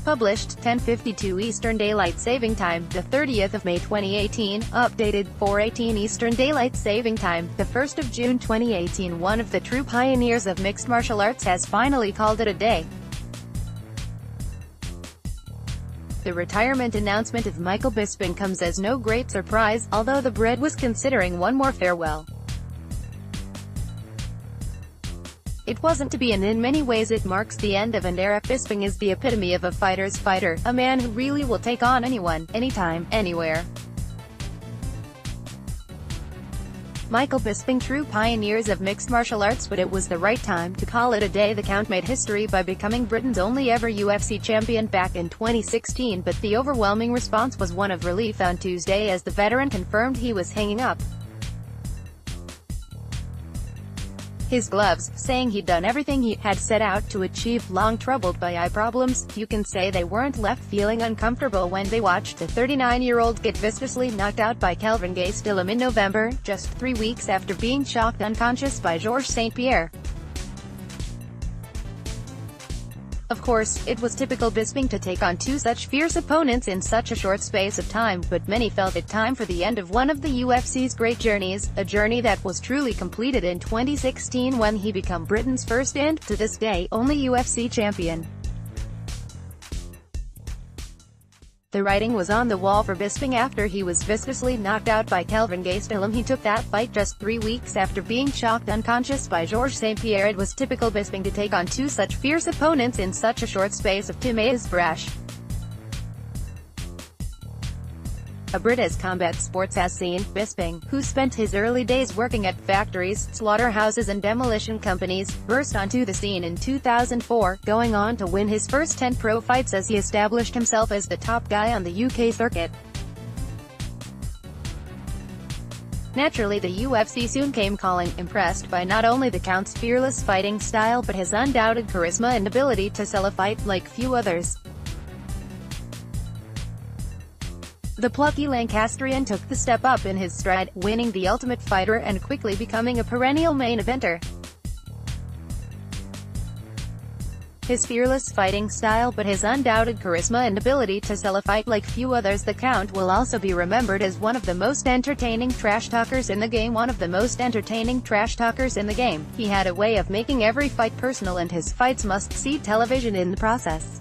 Published 10:52 Eastern Daylight Saving Time, the 30th of May 2018. Updated 4:18 Eastern Daylight Saving Time, the 1st of June 2018. One of the true pioneers of mixed martial arts has finally called it a day. The retirement announcement of Michael Bisping comes as no great surprise, although the Brit was considering one more farewell. It wasn't to be, and in many ways it marks the end of an era. Bisping is the epitome of a fighter's fighter, a man who really will take on anyone, anytime, anywhere. Michael Bisping, true pioneers of mixed martial arts, but it was the right time to call it a day. The Count made history by becoming Britain's only ever UFC champion back in 2016, but the overwhelming response was one of relief on Tuesday as the veteran confirmed he was hanging up his gloves, saying he'd done everything he had set out to achieve. Long troubled by eye problems, you can say they weren't left feeling uncomfortable when they watched the 39-year-old get viciously knocked out by Kelvin Gastelum in November, just 3 weeks after being shocked unconscious by Georges St-Pierre. Of course, it was typical Bisping to take on two such fierce opponents in such a short space of time, but many felt it time for the end of one of the UFC's great journeys, a journey that was truly completed in 2016 when he became Britain's first and, to this day, only UFC champion. The writing was on the wall for Bisping after he was viciously knocked out by Kelvin Gastelum. He took that fight just 3 weeks after being shocked unconscious by Georges St-Pierre. It was typical Bisping to take on two such fierce opponents in such a short space of time. Is brash. A Brit as combat sports has seen. Bisping, who spent his early days working at factories, slaughterhouses and demolition companies, burst onto the scene in 2004, going on to win his first 10 pro fights as he established himself as the top guy on the UK circuit. Naturally, the UFC soon came calling, impressed by not only the Count's fearless fighting style but his undoubted charisma and ability to sell a fight like few others. The plucky Lancastrian took the step up in his stride, winning the Ultimate Fighter and quickly becoming a perennial main eventer. His fearless fighting style but his undoubted charisma and ability to sell a fight like few others. The Count will also be remembered as one of the most entertaining trash talkers in the game. He had a way of making every fight personal, and his fights must-see television in the process.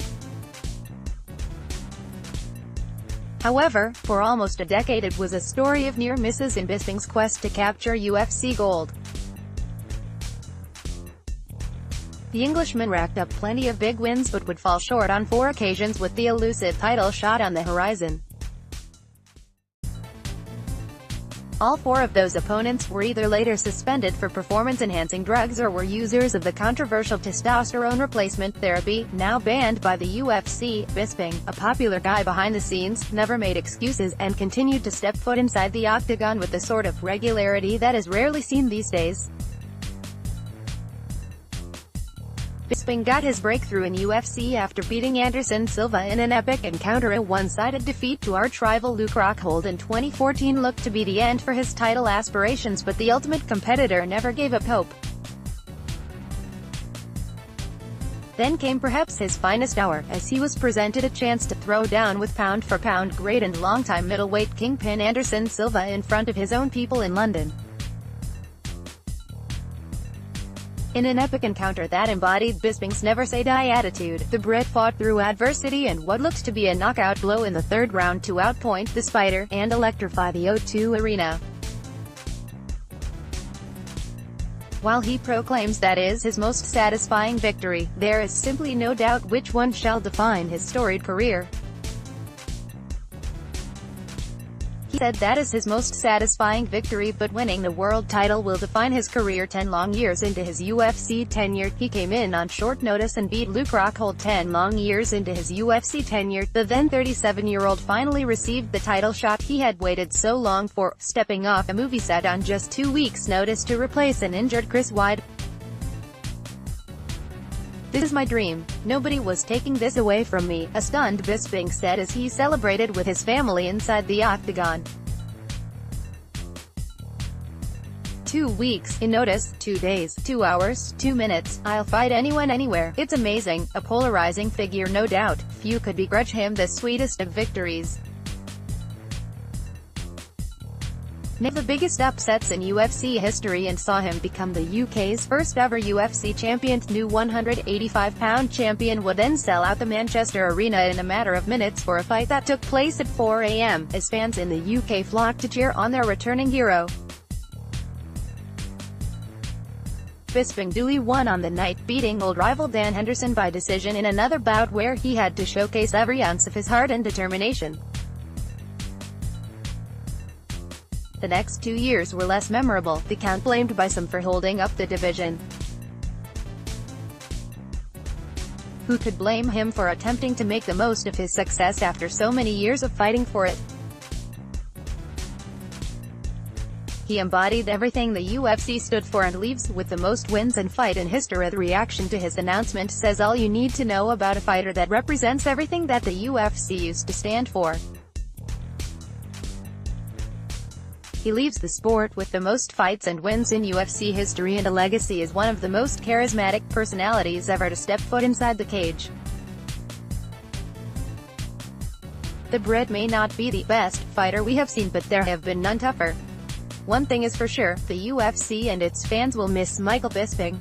However, for almost a decade it was a story of near misses in Bisping's quest to capture UFC gold. The Englishman racked up plenty of big wins but would fall short on 4 occasions, with the elusive title shot on the horizon. All 4 of those opponents were either later suspended for performance-enhancing drugs or were users of the controversial testosterone replacement therapy, now banned by the UFC. Bisping, a popular guy behind the scenes, never made excuses, and continued to step foot inside the octagon with the sort of regularity that is rarely seen these days. Bisping got his breakthrough in UFC after beating Anderson Silva in an epic encounter. A one-sided defeat to arch-rival Luke Rockhold in 2014 looked to be the end for his title aspirations, but the ultimate competitor never gave up hope. Then came perhaps his finest hour, as he was presented a chance to throw down with pound-for-pound great and longtime middleweight kingpin Anderson Silva in front of his own people in London. In an epic encounter that embodied Bisping's never-say-die attitude, the Brit fought through adversity and what looked to be a knockout blow in the 3rd round to outpoint the Spider, and electrify the O2 Arena. While he proclaims that is his most satisfying victory, there is simply no doubt which one shall define his storied career. He said that is his most satisfying victory, but winning the world title will define his career. 10 long years into his UFC tenure, he came in on short notice and beat Luke Rockhold. 10 long years into his UFC tenure, the then 37-year-old finally received the title shot he had waited so long for, stepping off a movie set on just 2 weeks' notice to replace an injured Chris Weidman. "This is my dream. Nobody was taking this away from me," a stunned Bisping said as he celebrated with his family inside the octagon. 2 weeks, in notice, 2 days, 2 hours, 2 minutes, I'll fight anyone anywhere. It's amazing, a polarizing figure no doubt. Few could begrudge him the sweetest of victories. Named the biggest upsets in UFC history and saw him become the UK's first ever UFC champion. New 185-pound champion would then sell out the Manchester Arena in a matter of minutes for a fight that took place at 4 a.m, as fans in the UK flocked to cheer on their returning hero. Bisping duly won on the night, beating old rival Dan Henderson by decision in another bout where he had to showcase every ounce of his heart and determination. The next 2 years were less memorable, the Count blamed by some for holding up the division. Who could blame him for attempting to make the most of his success after so many years of fighting for it? He embodied everything the UFC stood for and leaves with the most wins and fight in history. The reaction to his announcement says all you need to know about a fighter that represents everything that the UFC used to stand for. He leaves the sport with the most fights and wins in UFC history and a legacy as one of the most charismatic personalities ever to step foot inside the cage. The Brit may not be the best fighter we have seen, but there have been none tougher. One thing is for sure, the UFC and its fans will miss Michael Bisping.